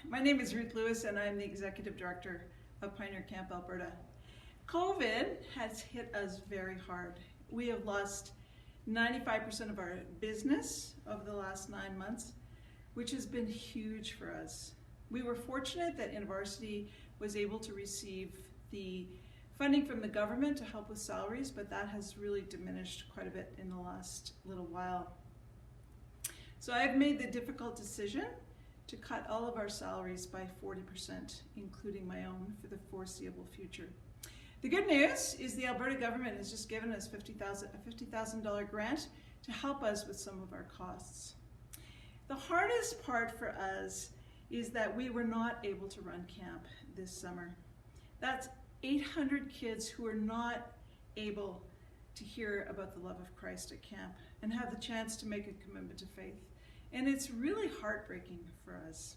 My name is Ruth Lewis and I'm the Executive Director of Pioneer Camp Alberta. COVID has hit us very hard. We have lost 95% of our business over the last 9 months, which has been huge for us. We were fortunate that InterVarsity was able to receive the funding from the government to help with salaries, but that has really diminished quite a bit in the last little while. So I've made the difficult decision to cut all of our salaries by 40%, including my own, for the foreseeable future. The good news is the Alberta government has just given us a $50,000 grant to help us with some of our costs. The hardest part for us is that we were not able to run camp this summer. That's 800 kids who are not able to hear about the love of Christ at camp and have the chance to make a commitment to faith. And it's really heartbreaking for us.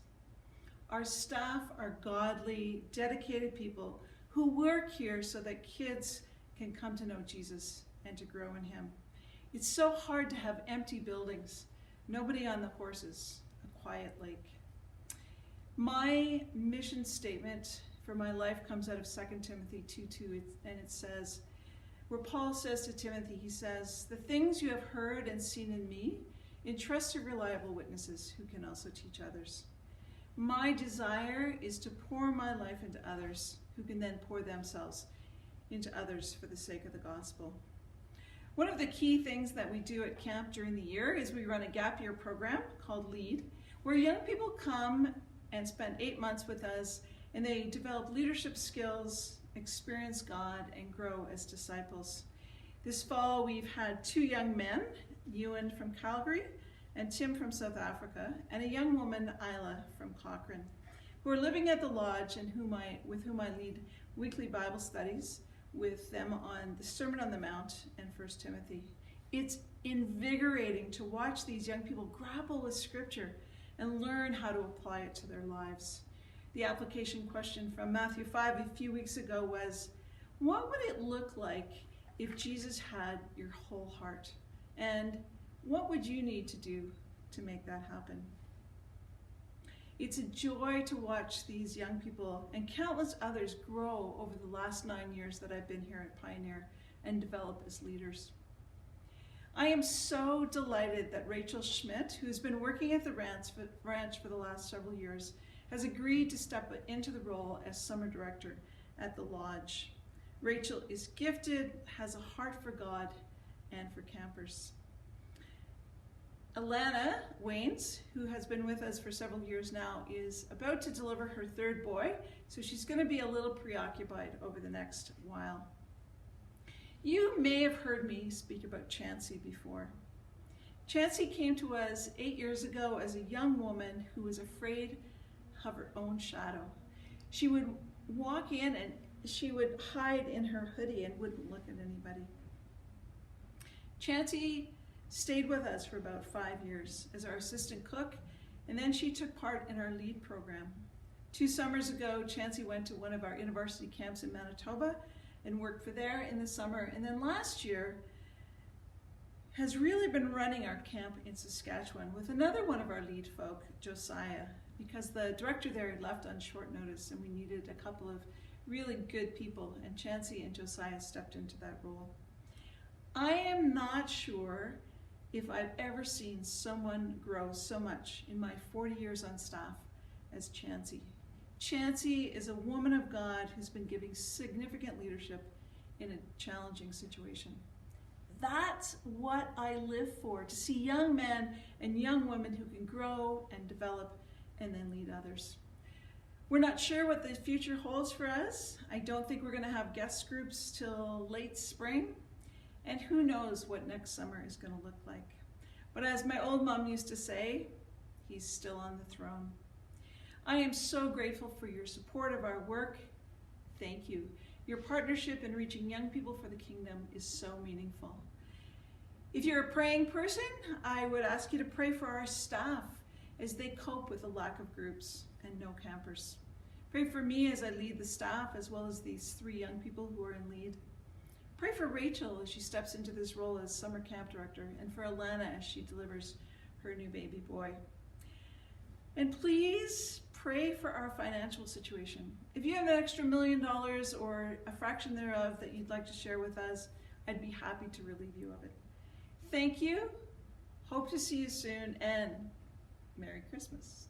Our staff are godly, dedicated people who work here so that kids can come to know Jesus and to grow in Him. It's so hard to have empty buildings, nobody on the horses, a quiet lake. My mission statement for my life comes out of 2 Timothy 2:2, and it says, where Paul says to Timothy, he says, "The things you have heard and seen in me, entrust to reliable witnesses who can also teach others." My desire is to pour my life into others who can then pour themselves into others for the sake of the gospel. One of the key things that we do at camp during the year is we run a gap year program called LEAD, where young people come and spend 8 months with us, and they develop leadership skills, experience God, and grow as disciples. This fall we've had 2 young men, Ewan from Calgary and Tim from South Africa, and a young woman, Isla from Cochrane, who are living at the lodge and with whom I lead weekly Bible studies with them on the Sermon on the Mount and 1 Timothy. It's invigorating to watch these young people grapple with Scripture and learn how to apply it to their lives. The application question from Matthew 5 a few weeks ago was, what would it look like if Jesus had your whole heart? And what would you need to do to make that happen? It's a joy to watch these young people and countless others grow over the last 9 years that I've been here at Pioneer and develop as leaders. I am so delighted that Rachel Schmidt, who's been working at the ranch for the last several years, has agreed to step into the role as summer director at the lodge. Rachel is gifted, has a heart for God and for campers. Alana Waynes, who has been with us for several years now, is about to deliver her 3rd boy, so she's going to be a little preoccupied over the next while. You may have heard me speak about Chancey before. Chancey came to us 8 years ago as a young woman who was afraid of her own shadow. She would walk in and she would hide in her hoodie and wouldn't look at anybody. Chancey stayed with us for about 5 years as our assistant cook, and then she took part in our LEAD program. 2 summers ago, Chancey went to one of our InterVarsity camps in Manitoba and worked for there in the summer, and then last year has really been running our camp in Saskatchewan with another one of our LEAD folk, Josiah, because the director there had left on short notice and we needed a couple of really good people, and Chancey and Josiah stepped into that role. I am not sure if I've ever seen someone grow so much in my 40 years on staff as Chancey. Chancey is a woman of God who's been giving significant leadership in a challenging situation. That's what I live for, to see young men and young women who can grow and develop and then lead others. We're not sure what the future holds for us. I don't think we're going to have guest groups till late spring. And who knows what next summer is going to look like. But as my old mom used to say, He's still on the throne. I am so grateful for your support of our work. Thank you. Your partnership in reaching young people for the kingdom is so meaningful. If you're a praying person, I would ask you to pray for our staff as they cope with the lack of groups and no campers. Pray for me as I lead the staff, as well as these 3 young people who are in lead. Pray for Rachel as she steps into this role as summer camp director, and for Alana as she delivers her new baby boy. And please pray for our financial situation. If you have an extra $1 million or a fraction thereof that you'd like to share with us, I'd be happy to relieve you of it. Thank you. Hope to see you soon, and Merry Christmas.